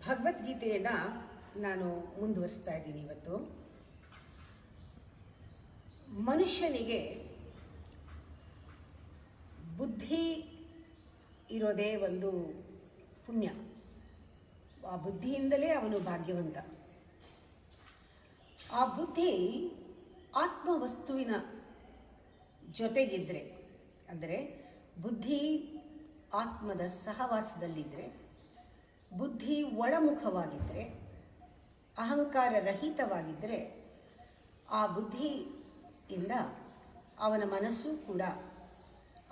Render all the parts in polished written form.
ಭಗವದ್ಗೀತೆಯನ್ನು ನಾನು ಮುಂದುವರಿಸ್ತಾ ಇದ್ದೀನಿ ಇವತ್ತು. ಮನುಷ್ಯನಿಗೆ ಬುದ್ಧಿ ಇರೋದೇ ಒಂದು ಪುಣ್ಯ. ಆ ಬುದ್ಧಿಯಿಂದಲೇ ಅವನು ಭಾಗ್ಯವಂತ. ಆ ಬುದ್ಧಿ ಆತ್ಮವಸ್ತುವಿನ ಜೊತೆಗಿದ್ದರೆ, ಅಂದರೆ ಬುದ್ಧಿ ಆತ್ಮದ ಸಹವಾಸದಲ್ಲಿದ್ದರೆ, ಬುದ್ಧಿ ಒಳಮುಖವಾಗಿದ್ದರೆ, ಅಹಂಕಾರ ರಹಿತವಾಗಿದ್ದರೆ, ಆ ಬುದ್ಧಿಯಿಂದ ಅವನ ಮನಸ್ಸು ಕೂಡ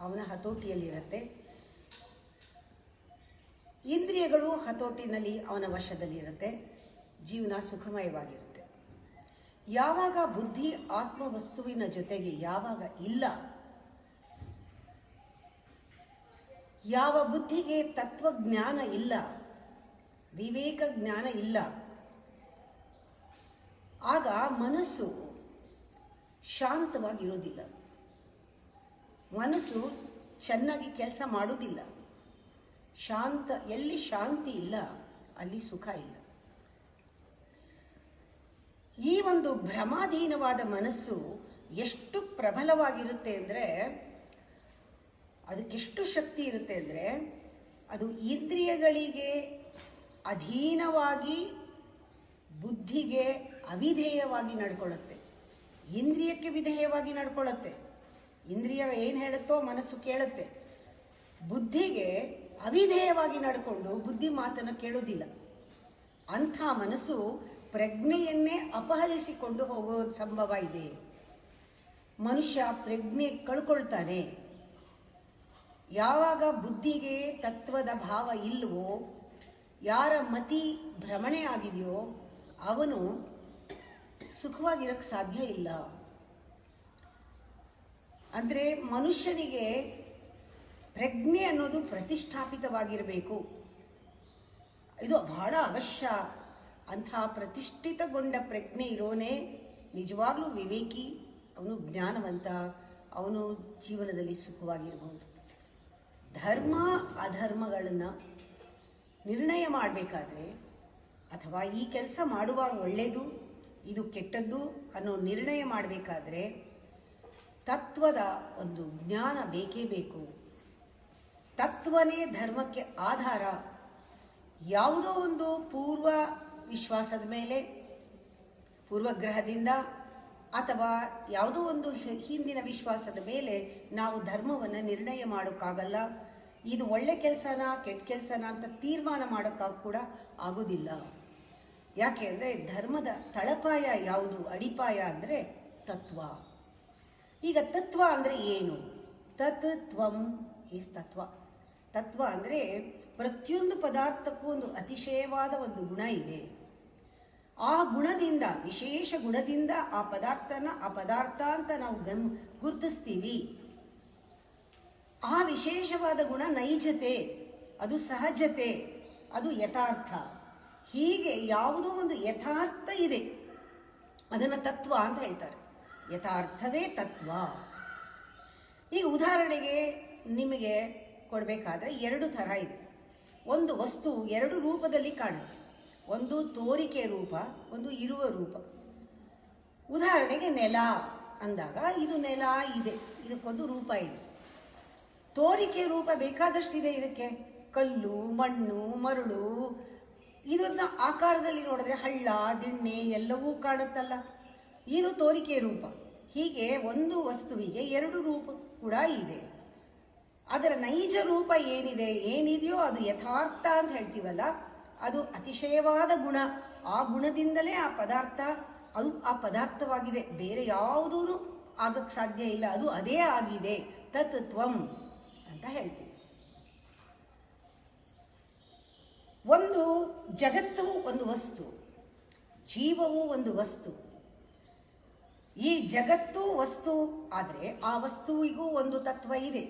ಅವನ ಹತೋಟಿಯಲ್ಲಿರುತ್ತೆ. ಇಂದ್ರಿಯಗಳು ಹತೋಟಿನಲ್ಲಿ ಅವನ ವಶದಲ್ಲಿರುತ್ತೆ. ಜೀವನ ಸುಖಮಯವಾಗಿರುತ್ತೆ. ಯಾವಾಗ ಬುದ್ಧಿ ಆತ್ಮವಸ್ತುವಿನ ಜೊತೆಗೆ ಯಾವಾಗ ಇಲ್ಲ, ಯಾವ ಬುದ್ಧಿಗೆ ತತ್ವಜ್ಞಾನ ಇಲ್ಲ, ವಿವೇಕ ಜ್ಞಾನ ಇಲ್ಲ, ಆಗ ಮನಸ್ಸು ಶಾಂತವಾಗಿರೋದಿಲ್ಲ. ಮನಸ್ಸು ಚೆನ್ನಾಗಿ ಕೆಲಸ ಮಾಡೋದಿಲ್ಲ. ಎಲ್ಲಿ ಶಾಂತಿ ಇಲ್ಲ ಅಲ್ಲಿ ಸುಖ ಇಲ್ಲ. ಈ ಒಂದು ಭ್ರಮಾಧೀನವಾದ ಮನಸ್ಸು ಎಷ್ಟು ಪ್ರಬಲವಾಗಿರುತ್ತೆ ಅಂದರೆ, ಅದಕ್ಕೆಷ್ಟು ಶಕ್ತಿ ಇರುತ್ತೆ ಅಂದರೆ, ಅದು ಇಂದ್ರಿಯಗಳಿಗೆ ಅಧೀನವಾಗಿ ಬುದ್ಧಿಗೆ ಅವಿಧೇಯವಾಗಿ ನಡ್ಕೊಳ್ಳುತ್ತೆ. ಇಂದ್ರಿಯಕ್ಕೆ ವಿಧೇಯವಾಗಿ ನಡ್ಕೊಳ್ಳುತ್ತೆ. ಇಂದ್ರಿಯ ಏನು ಹೇಳುತ್ತೋ ಮನಸ್ಸು ಕೇಳುತ್ತೆ. ಬುದ್ಧಿಗೆ ಅವಿಧೇಯವಾಗಿ ನಡ್ಕೊಂಡು ಬುದ್ಧಿ ಮಾತನ್ನು ಕೇಳೋದಿಲ್ಲ. ಅಂಥ ಮನಸ್ಸು ಪ್ರಜ್ಞೆಯನ್ನೇ ಅಪಹರಿಸಿಕೊಂಡು ಹೋಗೋ ಸಂಭವ ಇದೆ. ಮನುಷ್ಯ ಪ್ರಜ್ಞೆ ಕಳ್ಕೊಳ್ತಾನೆ. ಯಾವಾಗ ಬುದ್ಧಿಗೆ ತತ್ವದ ಭಾವ ಇಲ್ಲವೋ, ಯಾರ ಮತಿ ಭ್ರಮಣೆ ಆಗಿದೆಯೋ ಅವನು ಸುಖವಾಗಿರೋಕ್ಕೆ ಸಾಧ್ಯ ಇಲ್ಲ. ಅಂದರೆ ಮನುಷ್ಯನಿಗೆ ಪ್ರಜ್ಞೆ ಅನ್ನೋದು ಪ್ರತಿಷ್ಠಾಪಿತವಾಗಿರಬೇಕು. ಇದು ಬಹಳ ಅವಶ್ಯ. ಅಂಥ ಪ್ರತಿಷ್ಠಿತಗೊಂಡ ಪ್ರಜ್ಞೆ ಇರೋನೇ ನಿಜವಾಗ್ಲೂ ವಿವೇಕಿ, ಅವನು ಜ್ಞಾನವಂತ, ಅವನು ಜೀವನದಲ್ಲಿ ಸುಖವಾಗಿರ್ಬೋದು. ಧರ್ಮ ಅಧರ್ಮಗಳನ್ನು ನಿರ್ಣಯ ಮಾಡಬೇಕಾದ್ರೆ, ಅಥವಾ ಈ ಕೆಲಸ ಮಾಡುವಾಗ ಒಳ್ಳೆಯದು, ಇದು ಕೆಟ್ಟದ್ದು ಅನ್ನೋ ನಿರ್ಣಯ ಮಾಡಬೇಕಾದ್ರೆ ತತ್ವದ ಒಂದು ಜ್ಞಾನ ಬೇಕೇ ಬೇಕು. ತತ್ವನೇ ಧರ್ಮಕ್ಕೆ ಆಧಾರ. ಯಾವುದೋ ಒಂದು ಪೂರ್ವ ವಿಶ್ವಾಸದ ಮೇಲೆ, ಪೂರ್ವಗ್ರಹದಿಂದ, ಅಥವಾ ಯಾವುದೋ ಒಂದು ಹಿಂದಿನ ವಿಶ್ವಾಸದ ಮೇಲೆ ನಾವು ಧರ್ಮವನ್ನು ನಿರ್ಣಯ ಮಾಡೋಕ್ಕಾಗಲ್ಲ. ಇದು ಒಳ್ಳೆ ಕೆಲಸನ ಕೆಟ್ಟ ಕೆಲಸನ ಅಂತ ತೀರ್ಮಾನ ಮಾಡೋಕ್ಕಾಗ ಕೂಡ ಆಗೋದಿಲ್ಲ. ಯಾಕೆ ಅಂದರೆ ಧರ್ಮದ ತಳಪಾಯ ಯಾವುದು, ಅಡಿಪಾಯ ಅಂದರೆ ತತ್ವ. ಈಗ ತತ್ವ ಅಂದರೆ ಏನು? ತತ್ವಂ ಈಸ್ ತತ್ವ. ತತ್ವ ಅಂದರೆ ಪ್ರತಿಯೊಂದು ಪದಾರ್ಥಕ್ಕೂ ಒಂದು ಅತಿಶಯವಾದ ಒಂದು ಗುಣ ಇದೆ. ಆ ಗುಣದಿಂದ, ವಿಶೇಷ ಗುಣದಿಂದ ಆ ಪದಾರ್ಥ ಅಂತ ನಾವು ಗುರುತಿಸ್ತೀವಿ. ಆ ವಿಶೇಷವಾದ ಗುಣ ನೈಜತೆ, ಅದು ಸಹಜತೆ, ಅದು ಯಥಾರ್ಥ. ಹೀಗೆ ಯಾವುದೋ ಒಂದು ಯಥಾರ್ಥ ಇದೆ, ಅದನ್ನು ತತ್ವ ಅಂತ ಹೇಳ್ತಾರೆ. ಯಥಾರ್ಥವೇ ತತ್ವ. ಈಗ ಉದಾಹರಣೆಗೆ ನಿಮಗೆ ಕೊಡಬೇಕಾದ್ರೆ ಎರಡು ಥರ ಇದೆ. ಒಂದು ವಸ್ತು ಎರಡು ರೂಪದಲ್ಲಿ ಕಾಣುತ್ತೆ. ಒಂದು ತೋರಿಕೆ ರೂಪ, ಒಂದು ಇರುವ ರೂಪ. ಉದಾಹರಣೆಗೆ ನೆಲ ಅಂದಾಗ ಇದು ನೆಲ ಇದೆ, ಇದಕ್ಕೊಂದು ರೂಪ ಇದೆ. ತೋರಿಕೆ ರೂಪ ಬೇಕಾದಷ್ಟಿದೆ ಇದಕ್ಕೆ. ಕಲ್ಲು, ಮಣ್ಣು, ಮರಳು, ಇದನ್ನ ಆಕಾರದಲ್ಲಿ ನೋಡಿದ್ರೆ ಹಳ್ಳ, ದಿಣ್ಣೆ ಎಲ್ಲವೂ ಕಾಣುತ್ತಲ್ಲ, ಇದು ತೋರಿಕೆ ರೂಪ. ಹೀಗೆ ಒಂದು ವಸ್ತುವಿಗೆ ಎರಡು ರೂಪ ಕೂಡ ಇದೆ. ಅದರ ನೈಜ ರೂಪ ಏನಿದೆಯೋ ಅದು ಯಥಾರ್ಥ ಅಂತ ಹೇಳ್ತೀವಲ್ಲ, ಅದು ಅತಿಶಯವಾದ ಗುಣ. ಆ ಗುಣದಿಂದಲೇ ಆ ಪದಾರ್ಥ, ಅದು ಆ ಪದಾರ್ಥವಾಗಿದೆ. ಬೇರೆ ಯಾವುದೂ ಆಗಕ್ಕೆ ಸಾಧ್ಯ ಇಲ್ಲ. ಅದು ಅದೇ ಆಗಿದೆ. ತತ್ವಂ ಅಂತ ಹೇಳ್ತೀವಿ. ಒಂದು ಜಗತ್ತು ಒಂದು ವಸ್ತು, ಜೀವವು ಒಂದು ವಸ್ತು. ಈ ಜಗತ್ತು ವಸ್ತು ಆದರೆ ಆ ವಸ್ತುವಿಗೂ ಒಂದು ತತ್ವ ಇದೆ,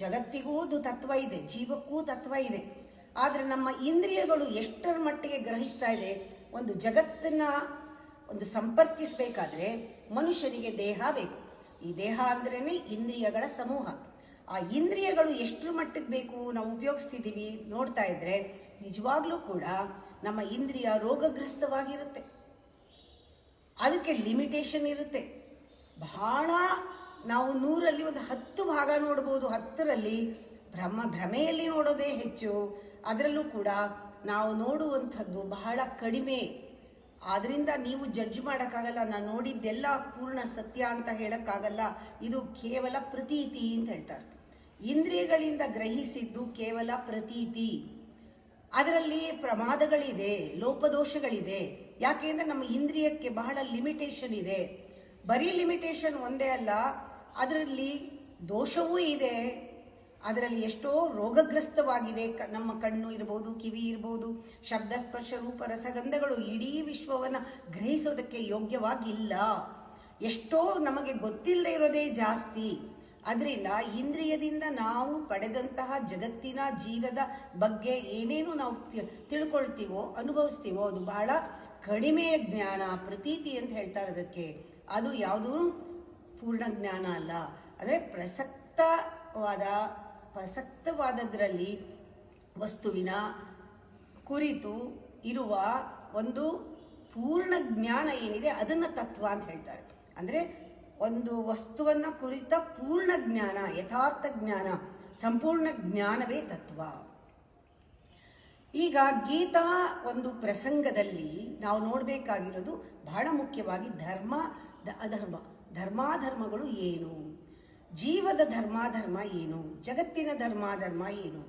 ಜಗತ್ತಿಗೂ ಒಂದು ತತ್ವ ಇದೆ, ಜೀವಕ್ಕೂ ತತ್ವ ಇದೆ. ಆದರೆ ನಮ್ಮ ಇಂದ್ರಿಯಗಳು ಎಷ್ಟರ ಮಟ್ಟಿಗೆ ಗ್ರಹಿಸ್ತಾ ಇದೆ? ಒಂದು ಜಗತ್ತನ್ನ ಒಂದು ಸಂಪರ್ಕಿಸಬೇಕಾದ್ರೆ ಮನುಷ್ಯನಿಗೆ ದೇಹ ಬೇಕು. ಈ ದೇಹ ಅಂದ್ರೇನೆ ಇಂದ್ರಿಯಗಳ ಸಮೂಹ. ಆ ಇಂದ್ರಿಯಗಳು ಎಷ್ಟರ ಮಟ್ಟಿಗೆ ಬೇಕು ನಾವು ಉಪಯೋಗಿಸ್ತಿದ್ದೀವಿ ನೋಡ್ತಾ ಇದ್ರೆ ನಿಜವಾಗ್ಲೂ ಕೂಡ ನಮ್ಮ ಇಂದ್ರಿಯ ರೋಗಗ್ರಸ್ತವಾಗಿರುತ್ತೆ. ಅದಕ್ಕೆ ಲಿಮಿಟೇಷನ್ ಇರುತ್ತೆ. ಬಹಳ ನಾವು 100ರಲ್ಲಿ ಒಂದು 10 ಭಾಗ ನೋಡ್ಬೋದು. 10ರಲ್ಲಿ ಭ್ರಮೆಯಲ್ಲಿ ನೋಡೋದೇ ಹೆಚ್ಚು. ಅದರಲ್ಲೂ ಕೂಡ ನಾವು ನೋಡುವಂಥದ್ದು ಬಹಳ ಕಡಿಮೆ. ಆದ್ರಿಂದ ನೀವು ಜಡ್ಜ್ ಮಾಡೋಕ್ಕಾಗಲ್ಲ. ನಾನು ನೋಡಿದ್ದೆಲ್ಲ ಪೂರ್ಣ ಸತ್ಯ ಅಂತ ಹೇಳೋಕ್ಕಾಗಲ್ಲ. ಇದು ಕೇವಲ ಪ್ರತೀತಿ ಅಂತ ಹೇಳ್ತಾರೆ. ಇಂದ್ರಿಯಗಳಿಂದ ಗ್ರಹಿಸಿದ್ದು ಕೇವಲ ಪ್ರತೀತಿ. ಅದರಲ್ಲಿ ಪ್ರಮಾದಗಳಿದೆ, ಲೋಪದೋಷಗಳಿದೆ. ಯಾಕೆಂದ್ರೆ ನಮ್ಮ ಇಂದ್ರಿಯಕ್ಕೆ ಬಹಳ ಲಿಮಿಟೇಷನ್ ಇದೆ. ಬರೀ ಲಿಮಿಟೇಷನ್ ಒಂದೇ ಅಲ್ಲ, ಅದರಲ್ಲಿ ದೋಷವೂ ಇದೆ. ಅದರಲ್ಲಿ ಎಷ್ಟೋ ರೋಗಗ್ರಸ್ತವಾಗಿದೆ. ನಮ್ಮ ಕಣ್ಣು ಇರ್ಬೋದು, ಕಿವಿ ಇರ್ಬೋದು, ಶಬ್ದ ಸ್ಪರ್ಶ ರೂಪ ರಸಗಂಧಗಳು ಇಡೀ ವಿಶ್ವವನ್ನು ಗ್ರಹಿಸೋದಕ್ಕೆ ಯೋಗ್ಯವಾಗಿಲ್ಲ. ಎಷ್ಟೋ ನಮಗೆ ಗೊತ್ತಿಲ್ಲದೆ ಇರೋದೇ ಜಾಸ್ತಿ. ಅದರಿಂದ ಇಂದ್ರಿಯದಿಂದ ನಾವು ಪಡೆದಂತಹ ಜಗತ್ತಿನ ಜೀವದ ಬಗ್ಗೆ ಏನೇನು ನಾವು ತಿಳ್ಕೊಳ್ತೀವೋ, ಅನುಭವಿಸ್ತೀವೋ ಅದು ಬಹಳ ಕಡಿಮೆಯ ಜ್ಞಾನ, ಪ್ರತೀತಿ ಅಂತ ಹೇಳ್ತಾರೆ ಅದಕ್ಕೆ. ಅದು ಯಾವುದೂ ಪೂರ್ಣ ಜ್ಞಾನ ಅಲ್ಲ. ಅಂದರೆ ಪ್ರಸಕ್ತವಾದದ್ರಲ್ಲಿ ವಸ್ತುವಿನ ಕುರಿತು ಇರುವ ಒಂದು ಪೂರ್ಣ ಜ್ಞಾನ ಏನಿದೆ ಅದನ್ನು ತತ್ವ ಅಂತ ಹೇಳ್ತಾರೆ. ಅಂದರೆ ಒಂದು ವಸ್ತುವನ್ನು ಕುರಿತ ಪೂರ್ಣ ಜ್ಞಾನ, ಯಥಾರ್ಥ ಜ್ಞಾನ, ಸಂಪೂರ್ಣ ಜ್ಞಾನವೇ ತತ್ವ. ಈಗ ಗೀತಾ ಒಂದು ಪ್ರಸಂಗದಲ್ಲಿ ನಾವು ನೋಡಬೇಕಾಗಿರೋದು ಬಹಳ ಮುಖ್ಯವಾಗಿ ಧರ್ಮ ಅಧರ್ಮ. ಧರ್ಮಾಧರ್ಮಗಳು ಏನು, ಜೀವದ ಧರ್ಮಾಧರ್ಮ ಏನು, ಜಗತ್ತಿನ ಧರ್ಮಾಧರ್ಮ ಏನು,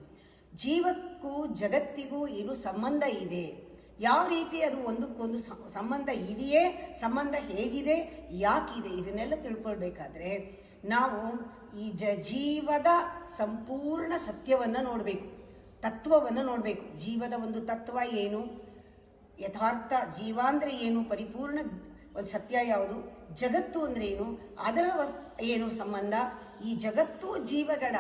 ಜೀವಕ್ಕೂ ಜಗತ್ತಿಗೂ ಏನು ಸಂಬಂಧ ಇದೆ, ಯಾವ ರೀತಿ ಅದು ಒಂದಕ್ಕೊಂದು ಸಂಬಂಧ ಇದೆಯೇ, ಸಂಬಂಧ ಹೇಗಿದೆ, ಯಾಕಿದೆ, ಇದನ್ನೆಲ್ಲ ತಿಳ್ಕೊಳ್ಬೇಕಾದ್ರೆ ನಾವು ಈ ಜೀವದ ಸಂಪೂರ್ಣ ಸತ್ಯವನ್ನು ನೋಡಬೇಕು, ತತ್ವವನ್ನು ನೋಡಬೇಕು. ಜೀವದ ಒಂದು ತತ್ವ ಏನು, ಯಥಾರ್ಥ ಜೀವ ಅಂದರೆ ಏನು, ಪರಿಪೂರ್ಣ ಒಂದು ಸತ್ಯ ಯಾವುದು, ಜಗತ್ತು ಅಂದರೆ ಏನು, ಅದರ ಏನು ಸಂಬಂಧ, ಈ ಜಗತ್ತು ಜೀವಗಳ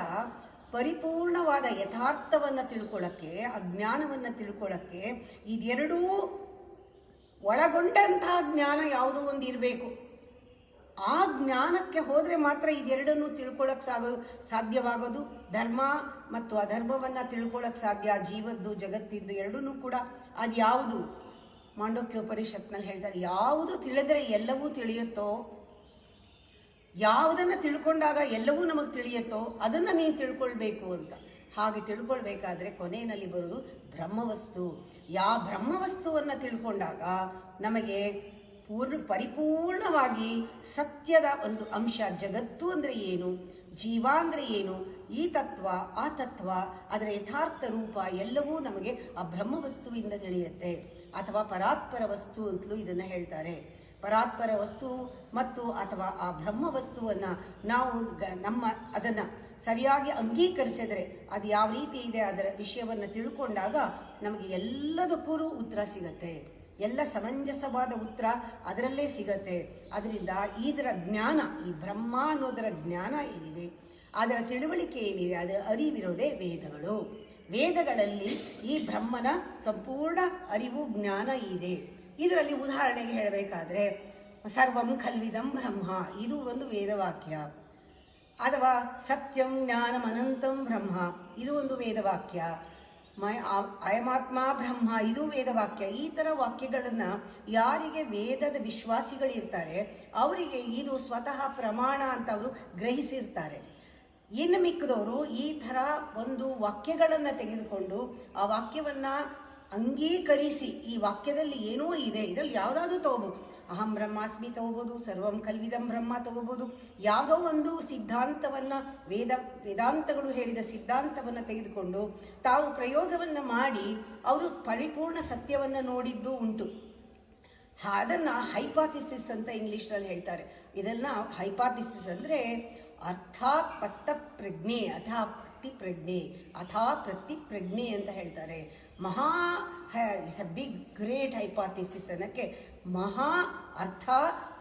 ಪರಿಪೂರ್ಣವಾದ ಯಥಾರ್ಥವನ್ನು ತಿಳ್ಕೊಳ್ಳೋಕ್ಕೆ, ಅಜ್ಞಾನವನ್ನು ತಿಳ್ಕೊಳ್ಳೋಕ್ಕೆ ಇದೆರಡೂ ಒಳಗೊಂಡಂತಹ ಜ್ಞಾನ ಯಾವುದೋ ಒಂದು ಇರಬೇಕು. ಆ ಜ್ಞಾನಕ್ಕೆ ಹೋದರೆ ಮಾತ್ರ ಇದೆರಡನ್ನು ತಿಳ್ಕೊಳ್ಳೋಕೆ ಸಾಧ್ಯವಾಗೋದು. ಧರ್ಮ ಮತ್ತು ಅಧರ್ಮವನ್ನು ತಿಳ್ಕೊಳ್ಳೋಕೆ ಸಾಧ್ಯ. ಜೀವದ್ದು ಜಗತ್ತಿದ್ದು ಎರಡನ್ನೂ ಕೂಡ. ಅದು ಯಾವುದು ಮಾಂಡೋಕ್ಯೋಪನಿಷತ್ನಲ್ಲಿ ಹೇಳ್ತಾರೆ, ಯಾವುದು ತಿಳಿದರೆ ಎಲ್ಲವೂ ತಿಳಿಯುತ್ತೋ, ಯಾವುದನ್ನು ತಿಳ್ಕೊಂಡಾಗ ಎಲ್ಲವೂ ನಮಗೆ ತಿಳಿಯುತ್ತೋ ಅದನ್ನು ನೀನು ತಿಳ್ಕೊಳ್ಬೇಕು ಅಂತ. ಹಾಗೆ ತಿಳ್ಕೊಳ್ಬೇಕಾದ್ರೆ ಕೊನೆಯಲ್ಲಿ ಬರೋದು ಬ್ರಹ್ಮವಸ್ತು. ಬ್ರಹ್ಮವಸ್ತುವನ್ನು ತಿಳ್ಕೊಂಡಾಗ ನಮಗೆ ಪರಿಪೂರ್ಣವಾಗಿ ಸತ್ಯದ ಒಂದು ಅಂಶ, ಜಗತ್ತು ಅಂದರೆ ಏನು, ಜೀವ ಅಂದರೆ ಏನು, ಈ ತತ್ವ ಆ ತತ್ವ ಅದರ ಯಥಾರ್ಥ ರೂಪ ಎಲ್ಲವೂ ನಮಗೆ ಆ ಬ್ರಹ್ಮವಸ್ತುವಿಂದ ತಿಳಿಯುತ್ತೆ. ಅಥವಾ ಪರಾತ್ಪರ ವಸ್ತು ಅಂತಲೂ ಇದನ್ನು ಹೇಳ್ತಾರೆ. ಪರಾತ್ಪರ ವಸ್ತು ಮತ್ತು ಅಥವಾ ಆ ಬ್ರಹ್ಮ ವಸ್ತುವನ್ನು ನಾವು ಅದನ್ನು ಸರಿಯಾಗಿ ಅಂಗೀಕರಿಸಿದರೆ, ಅದು ಯಾವ ರೀತಿ ಇದೆ ಅದರ ವಿಷಯವನ್ನು ತಿಳ್ಕೊಂಡಾಗ ನಮಗೆ ಎಲ್ಲದಕ್ಕೂ ಉತ್ತರ ಸಿಗತ್ತೆ. ಎಲ್ಲ ಸಮಂಜಸವಾದ ಉತ್ತರ ಅದರಲ್ಲೇ ಸಿಗತ್ತೆ. ಅದರಿಂದ ಇದರ ಜ್ಞಾನ, ಈ ಬ್ರಹ್ಮ ಅನ್ನೋದರ ಜ್ಞಾನ ಏನಿದೆ, ಅದರ ತಿಳುವಳಿಕೆ ಏನಿದೆ, ಅದರ ಅರಿವಿರೋದೇ ವೇದಗಳು. ವೇದಗಳಲ್ಲಿ ಈ ಬ್ರಹ್ಮನ ಸಂಪೂರ್ಣ ಅರಿವು ಜ್ಞಾನ ಇದೆ. ಇದರಲ್ಲಿ ಉದಾಹರಣೆಗೆ ಹೇಳಬೇಕಾದ್ರೆ ಸರ್ವಂ ಖಲ್ವಿದಂ ಬ್ರಹ್ಮ, ಇದು ಒಂದು ವೇದವಾಕ್ಯ. ಅಥವಾ ಸತ್ಯಂ ಜ್ಞಾನಂ ಅನಂತಂ ಬ್ರಹ್ಮ, ಇದು ಒಂದು ವೇದವಾಕ್ಯ. ಅಯಮಾತ್ಮ ಬ್ರಹ್ಮ, ಇದು ವೇದವಾಕ್ಯ. ಈ ಥರ ವಾಕ್ಯಗಳನ್ನು ಯಾರಿಗೆ ವೇದದ ವಿಶ್ವಾಸಿಗಳಿರ್ತಾರೆ ಅವರಿಗೆ ಇದು ಸ್ವತಃ ಪ್ರಮಾಣ ಅಂತ ಅವರು ಗ್ರಹಿಸಿರ್ತಾರೆ. ಇನ್ನು ಮಿಕ್ಕದವರು ಈ ಥರ ಒಂದು ವಾಕ್ಯಗಳನ್ನು ತೆಗೆದುಕೊಂಡು ಆ ವಾಕ್ಯವನ್ನು ಅಂಗೀಕರಿಸಿ, ಈ ವಾಕ್ಯದಲ್ಲಿ ಏನೋ ಇದೆ, ಇದರಲ್ಲಿ ಯಾವುದಾದ್ರೂ ತಗೋಬೋದು, ಅಹಂ ಬ್ರಹ್ಮಾಸ್ಮಿ ತಗೋಬೋದು, ಸರ್ವಂ ಕಲ್ವಿದಂ ಬ್ರಹ್ಮ ತಗೋಬೋದು, ಯಾವುದೋ ಒಂದು ಸಿದ್ಧಾಂತವನ್ನು ವೇದಾಂತಗಳು ಹೇಳಿದ ಸಿದ್ಧಾಂತವನ್ನು ತೆಗೆದುಕೊಂಡು ತಾವು ಪ್ರಯೋಗವನ್ನು ಮಾಡಿ ಅವರು ಪರಿಪೂರ್ಣ ಸತ್ಯವನ್ನು ನೋಡಿದ್ದು ಉಂಟು. ಅದನ್ನು ಹೈಪಾಥಿಸಿಸ್ ಅಂತ ಇಂಗ್ಲೀಷ್ನಲ್ಲಿ ಹೇಳ್ತಾರೆ. ಇದನ್ನು ಹೈಪಾಥಿಸಿಸ್ ಅಂದರೆ ಅರ್ಥಾತ್ ಪತ್ತ ಪ್ರಜ್ಞೆ, ಅಥಾ ಪ್ರತಿ ಪ್ರಜ್ಞೆ, ಅಥಾ ಪ್ರತಿ ಪ್ರಜ್ಞೆ ಅಂತ ಹೇಳ್ತಾರೆ. It's a big great hypothesis ಅನ್ನಕ್ಕೆ ಮಹಾ ಅರ್ಥ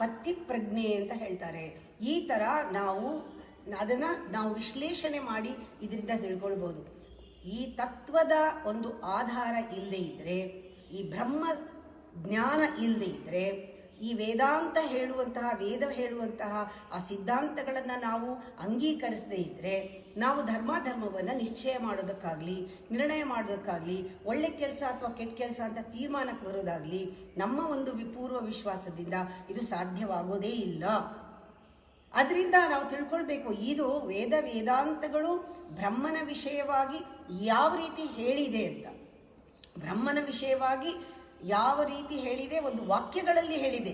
ಪತ್ತಿ ಪ್ರಜ್ಞೆ ಅಂತ ಹೇಳ್ತಾರೆ. ಈ ಥರ ನಾವು ವಿಶ್ಲೇಷಣೆ ಮಾಡಿ ಇದರಿಂದ ತಿಳ್ಕೊಳ್ಬೋದು. ಈ ತತ್ವದ ಒಂದು ಆಧಾರ ಇಲ್ಲದೆ ಇದ್ದರೆ, ಈ ಬ್ರಹ್ಮ ಜ್ಞಾನ ಇಲ್ಲದೆ ಇದ್ದರೆ ಈ ವೇದಾಂತ ಹೇಳುವಂತಹ ವೇದ ಹೇಳುವಂತಹ ಆ ಸಿದ್ಧಾಂತಗಳನ್ನು ನಾವು ಅಂಗೀಕರಿಸದೇ ಇದ್ದರೆ ನಾವು ಧರ್ಮವನ್ನು ನಿಶ್ಚಯ ಮಾಡೋದಕ್ಕಾಗಲಿ, ನಿರ್ಣಯ ಮಾಡೋದಕ್ಕಾಗಲಿ, ಒಳ್ಳೆ ಕೆಲಸ ಅಥವಾ ಕೆಟ್ಟ ಕೆಲಸ ಅಂತ ತೀರ್ಮಾನಕ್ಕೆ ಬರೋದಾಗಲಿ ನಮ್ಮ ಒಂದು ಪೂರ್ವ ವಿಶ್ವಾಸದಿಂದ ಇದು ಸಾಧ್ಯವಾಗೋದೇ ಇಲ್ಲ. ಅದರಿಂದ ನಾವು ತಿಳ್ಕೊಳ್ಬೇಕು, ಇದು ವೇದಾಂತಗಳು ಬ್ರಹ್ಮನ ವಿಷಯವಾಗಿ ಯಾವ ರೀತಿ ಹೇಳಿದೆ ಅಂತ. ಬ್ರಹ್ಮನ ವಿಷಯವಾಗಿ ಯಾವ ರೀತಿ ಹೇಳಿದೆ, ಒಂದು ವಾಕ್ಯಗಳಲ್ಲಿ ಹೇಳಿದೆ.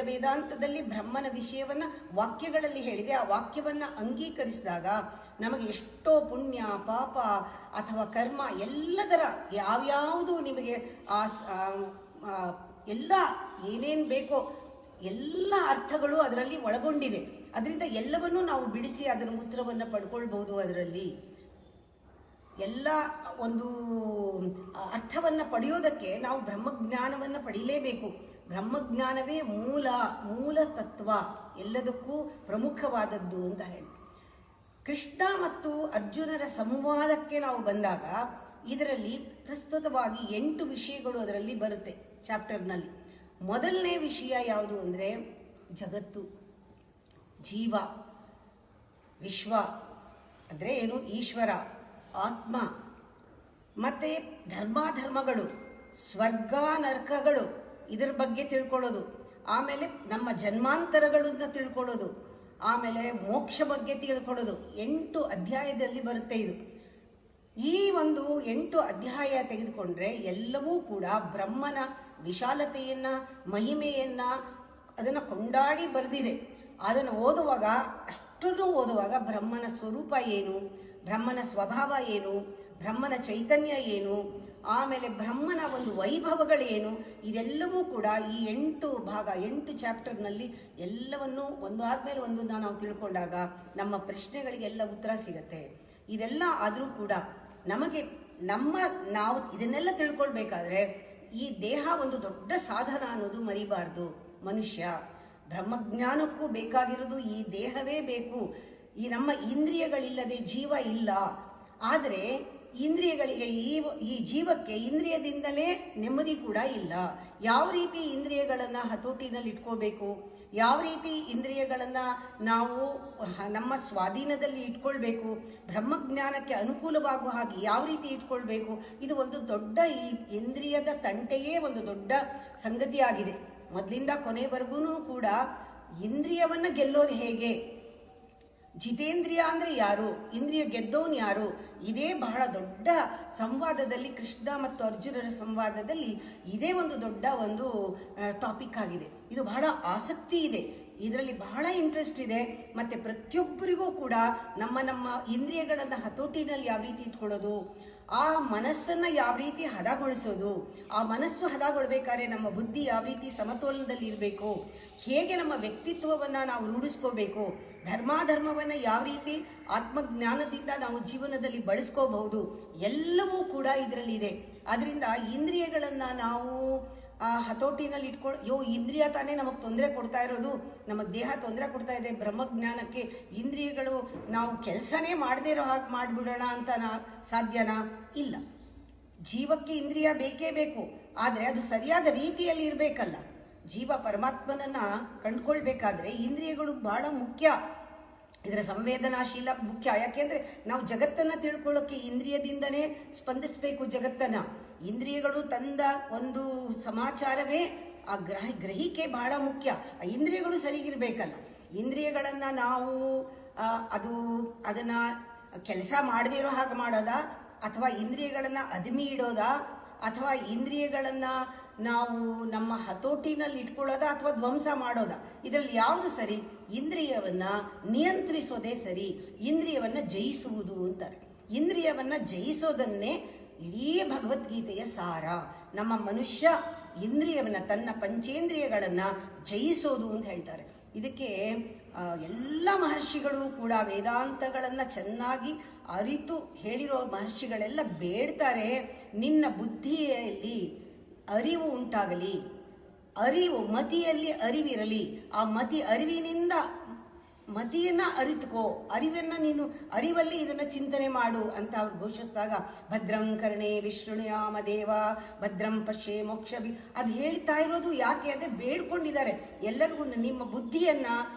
ವೇದಾಂತದಲ್ಲಿ ಬ್ರಹ್ಮನ ವಿಷಯವನ್ನ ವಾಕ್ಯಗಳಲ್ಲಿ ಹೇಳಿದೆ. ಆ ವಾಕ್ಯವನ್ನ ಅಂಗೀಕರಿಸಿದಾಗ ನಮಗೆ ಎಷ್ಟೋ ಪುಣ್ಯ ಪಾಪ ಅಥವಾ ಕರ್ಮ ಎಲ್ಲದರ ಯಾವ್ಯಾವುದು ನಿಮಗೆ ಎಲ್ಲ ಏನೇನು ಬೇಕೋ ಎಲ್ಲ ಅರ್ಥಗಳು ಅದರಲ್ಲಿ ಒಳಗೊಂಡಿದೆ. ಅದರಿಂದ ಎಲ್ಲವನ್ನೂ ನಾವು ಬಿಡಿಸಿ ಅದರ ಉತ್ತರವನ್ನು ಪಡ್ಕೊಳ್ಬಹುದು. ಅದರಲ್ಲಿ ಎಲ್ಲ ಒಂದು ಅರ್ಥವನ್ನು ಪಡೆಯೋದಕ್ಕೆ ನಾವು ಬ್ರಹ್ಮಜ್ಞಾನವನ್ನು ಪಡೀಲೇಬೇಕು. ಬ್ರಹ್ಮಜ್ಞಾನವೇ ಮೂಲ ತತ್ವ, ಎಲ್ಲದಕ್ಕೂ ಪ್ರಮುಖವಾದದ್ದು ಅಂತ ಹೇಳಿ. ಕೃಷ್ಣ ಮತ್ತು ಅರ್ಜುನರ ಸಂವಾದಕ್ಕೆ ನಾವು ಬಂದಾಗ ಇದರಲ್ಲಿ ಪ್ರಸ್ತುತವಾಗಿ 8 ವಿಷಯಗಳು ಅದರಲ್ಲಿ ಬರುತ್ತೆ ಚಾಪ್ಟರ್ನಲ್ಲಿ. ಮೊದಲನೇ ವಿಷಯ ಯಾವುದು ಅಂದರೆ ಜಗತ್ತು, ಜೀವ, ವಿಶ್ವ ಅಂದರೆ ಏನು, ಈಶ್ವರ, ಆತ್ಮ, ಮತ್ತೆ ಧರ್ಮಗಳು, ಸ್ವರ್ಗ ನರಕಗಳು, ಇದರ ಬಗ್ಗೆ ತಿಳ್ಕೊಳ್ಳೋದು. ಆಮೇಲೆ ನಮ್ಮ ಜನ್ಮಾಂತರಗಳನ್ನ ತಿಳ್ಕೊಳ್ಳೋದು. ಆಮೇಲೆ ಮೋಕ್ಷ ಬಗ್ಗೆ ತಿಳ್ಕೊಳ್ಳೋದು. 8 ಅಧ್ಯಾಯದಲ್ಲಿ ಬರುತ್ತೆ ಇದು. ಈ ಒಂದು 8 ಅಧ್ಯಾಯ ತೆಗೆದುಕೊಂಡ್ರೆ ಎಲ್ಲವೂ ಕೂಡ ಬ್ರಹ್ಮನ ವಿಶಾಲತೆಯನ್ನ, ಮಹಿಮೆಯನ್ನ ಅದನ್ನು ಕೊಂಡಾಡಿ ಬರೆದಿದೆ. ಅದನ್ನು ಅಷ್ಟನ್ನು ಓದುವಾಗ ಬ್ರಹ್ಮನ ಸ್ವರೂಪ ಏನು, ಬ್ರಹ್ಮನ ಸ್ವಭಾವ ಏನು, ಬ್ರಹ್ಮನ ಚೈತನ್ಯ ಏನು, ಆಮೇಲೆ ಬ್ರಹ್ಮನ ಒಂದು ವೈಭವಗಳೇನು, ಇದೆಲ್ಲವೂ ಕೂಡ ಈ 8 ಚಾಪ್ಟರ್ನಲ್ಲಿ ಎಲ್ಲವನ್ನೂ ಒಂದಾದ್ಮೇಲೆ ಒಂದು ನಾವು ತಿಳ್ಕೊಂಡಾಗ ನಮ್ಮ ಪ್ರಶ್ನೆಗಳಿಗೆಲ್ಲ ಉತ್ತರ ಸಿಗತ್ತೆ. ಇದೆಲ್ಲ ಆದರೂ ಕೂಡ ನಾವು ಇದನ್ನೆಲ್ಲ ತಿಳ್ಕೊಳ್ಬೇಕಾದ್ರೆ ಈ ದೇಹ ಒಂದು ದೊಡ್ಡ ಸಾಧನ ಅನ್ನೋದು ಮರಿಬಾರ್ದು. ಮನುಷ್ಯ ಬ್ರಹ್ಮಜ್ಞಾನಕ್ಕೂ ಬೇಕಾಗಿರೋದು ಈ ದೇಹವೇ ಬೇಕು. ಈ ನಮ್ಮ ಇಂದ್ರಿಯಗಳಿಲ್ಲದೆ ಜೀವ ಇಲ್ಲ. ಆದರೆ ಇಂದ್ರಿಯಗಳಿಗೆ ಈ ಜೀವಕ್ಕೆ ಇಂದ್ರಿಯದಿಂದಲೇ ನೆಮ್ಮದಿ ಕೂಡ ಇಲ್ಲ. ಯಾವ ರೀತಿ ಇಂದ್ರಿಯಗಳನ್ನು ಹತೋಟಿನಲ್ಲಿ ಇಟ್ಕೋಬೇಕು, ಯಾವ ರೀತಿ ಇಂದ್ರಿಯಗಳನ್ನು ನಾವು ನಮ್ಮ ಸ್ವಾಧೀನದಲ್ಲಿ ಇಟ್ಕೊಳ್ಬೇಕು, ಬ್ರಹ್ಮಜ್ಞಾನಕ್ಕೆ ಅನುಕೂಲವಾಗುವ ಹಾಗೆ ಯಾವ ರೀತಿ ಇಟ್ಕೊಳ್ಬೇಕು, ಇದು ಒಂದು ದೊಡ್ಡ ಈ ಇಂದ್ರಿಯದ ತಂಟೆಯೇ ಒಂದು ದೊಡ್ಡ ಸಂಗತಿಯಾಗಿದೆ. ಮೊದಲಿಂದ ಕೊನೆವರೆಗೂ ಕೂಡ ಇಂದ್ರಿಯವನ್ನು ಗೆಲ್ಲೋದು ಹೇಗೆ, ಜಿತೇಂದ್ರಿಯ ಅಂದ್ರೆ ಯಾರು, ಇಂದ್ರಿಯ ಗೆದ್ದವನು ಯಾರು, ಇದೇ ಬಹಳ ದೊಡ್ಡ ಸಂವಾದದಲ್ಲಿ, ಕೃಷ್ಣ ಮತ್ತು ಅರ್ಜುನರ ಸಂವಾದದಲ್ಲಿ ಇದೇ ಒಂದು ದೊಡ್ಡ ಒಂದು ಟಾಪಿಕ್ ಆಗಿದೆ. ಇದು ಬಹಳ ಆಸಕ್ತಿ ಇದೆ, ಇದರಲ್ಲಿ ಬಹಳ ಇಂಟ್ರೆಸ್ಟ್ ಇದೆ. ಮತ್ತೆ ಪ್ರತಿಯೊಬ್ಬರಿಗೂ ಕೂಡ ನಮ್ಮ ಇಂದ್ರಿಯಗಳನ್ನು ಹತೋಟಿನಲ್ಲಿ ಯಾವ ರೀತಿ ಇಟ್ಕೊಳ್ಳೋದು, ಆ ಮನಸ್ಸನ್ನ ಯಾವ ರೀತಿ ಹದಗೊಳಿಸೋದು, ಆ ಮನಸ್ಸು ಹದಗೊಳ್ಬೇಕಾದ್ರೆ ನಮ್ಮ ಬುದ್ಧಿ ಯಾವ ರೀತಿ ಸಮತೋಲನದಲ್ಲಿ ಇರಬೇಕು, ಹೇಗೆ ನಮ್ಮ ವ್ಯಕ್ತಿತ್ವವನ್ನು ನಾವು ರೂಢಿಸ್ಕೋಬೇಕು, ಧರ್ಮವನ್ನು ಯಾವ ರೀತಿ ಆತ್ಮಜ್ಞಾನದಿಂದ ನಾವು ಜೀವನದಲ್ಲಿ ಬಳಸ್ಕೋಬಹುದು, ಎಲ್ಲವೂ ಕೂಡ ಇದರಲ್ಲಿ ಇದೆ. ಅದರಿಂದ ಇಂದ್ರಿಯಗಳನ್ನು ನಾವು ಹತೋಟಿನಲ್ಲಿ ಇಂದ್ರಿಯ ತಾನೇ ನಮಗೆ ತೊಂದರೆ ಕೊಡ್ತಾ ಇರೋದು, ನಮಗೆ ದೇಹ ತೊಂದರೆ ಕೊಡ್ತಾ ಇದೆ. ಬ್ರಹ್ಮಜ್ಞಾನಕ್ಕೆ ಇಂದ್ರಿಯಗಳು ನಾವು ಕೆಲಸನೇ ಮಾಡದೇ ಇರೋ ಹಾಗೆ ಮಾಡಿಬಿಡೋಣ ಅಂತ ಸಾಧ್ಯನಾ? ಇಲ್ಲ. ಜೀವಕ್ಕೆ ಇಂದ್ರಿಯ ಬೇಕೇ ಬೇಕು, ಆದರೆ ಅದು ಸರಿಯಾದ ರೀತಿಯಲ್ಲಿ ಇರಬೇಕಲ್ಲ. ಜೀವ ಪರಮಾತ್ಮನನ್ನ ಕಂಡುಕೊಳ್ಬೇಕಾದ್ರೆ ಇಂದ್ರಿಯಗಳು ಬಹಳ ಮುಖ್ಯ. ಇದರ ಸಂವೇದನಾಶೀಲ ಮುಖ್ಯ. ಯಾಕೆಂದ್ರೆ ನಾವು ಜಗತ್ತನ್ನ ತಿಳ್ಕೊಳ್ಳೋಕೆ ಇಂದ್ರಿಯದಿಂದನೇ ಸ್ಪಂದಿಸಬೇಕು. ಜಗತ್ತನ್ನ ಇಂದ್ರಿಯಗಳು ತಂದ ಒಂದು ಸಮಾಚಾರವೇ ಆ ಗ್ರಹಿಕೆ ಬಹಳ ಮುಖ್ಯ. ಆ ಇಂದ್ರಿಯಗಳು ಸರಿಗಿರ್ಬೇಕಲ್ಲ. ಇಂದ್ರಿಯಗಳನ್ನ ನಾವು ಅದನ್ನ ಕೆಲಸ ಮಾಡದೇ ಇರೋ ಹಾಗೆ ಮಾಡೋದಾ, ಅಥವಾ ಇಂದ್ರಿಯಗಳನ್ನ ಅದಿಮಿ ಇಡೋದಾ, ಅಥವಾ ಇಂದ್ರಿಯಗಳನ್ನ ನಾವು ನಮ್ಮ ಹತೋಟಿನಲ್ಲಿ ಇಟ್ಕೊಳ್ಳೋದಾ, ಅಥವಾ ಧ್ವಂಸ ಮಾಡೋದಾ? ಇದರಲ್ಲಿ ಯಾವುದು ಸರಿ? ಇಂದ್ರಿಯವನ್ನ ನಿಯಂತ್ರಿಸೋದೇ ಸರಿ, ಇಂದ್ರಿಯವನ್ನ ಜಯಿಸುವುದು ಅಂತಾರೆ. ಇಂದ್ರಿಯವನ್ನ ಜಯಿಸೋದನ್ನೇ ಇಡೀ ಭಗವದ್ಗೀತೆಯ ಸಾರ. ನಮ್ಮ ಮನುಷ್ಯ ಇಂದ್ರಿಯವನ್ನ, ತನ್ನ ಪಂಚೇಂದ್ರಿಯಗಳನ್ನ ಜಯಿಸೋದು ಅಂತ ಹೇಳ್ತಾರೆ. ಇದಕ್ಕೆ ಎಲ್ಲ ಮಹರ್ಷಿಗಳು ಕೂಡ ವೇದಾಂತಗಳನ್ನ ಚೆನ್ನಾಗಿ ಅರಿತು ಹೇಳಿರೋ ಮಹರ್ಷಿಗಳೆಲ್ಲ ಬೇಡ್ತಾರೆ, ನಿನ್ನ ಬುದ್ಧಿಯಲ್ಲಿ ಅರಿವು ಉಂಟಾಗಲಿ, ಮತಿಯಲ್ಲಿ ಅರಿವಿರಲಿ, ಆ ಅರಿವಿನಿಂದ ಮತಿಯನ್ನ ಅರಿತುಕೋ, ಅರಿವಲ್ಲಿ ಇದನ್ನ ಚಿಂತನೆ ಮಾಡು ಅಂತ ಅವ್ರು ಘೋಷಿಸಿದಾಗ ಭದ್ರಂ ಕರ್ಣೇ ವಿಶೃಣುಯಾಮ ದೇವ ಭದ್ರಂ ಪಶ್ಯೇ ಮೋಕ್ಷ ಅದು ಹೇಳ್ತಾ ಇರೋದು ಯಾಕೆ ಅಂದ್ರೆ ಬೇಡ್ಕೊಂಡಿದ್ದಾರೆ ಎಲ್ಲರಿಗೂ. ನಿಮ್ಮ ಬುದ್ಧಿಯನ್ನ,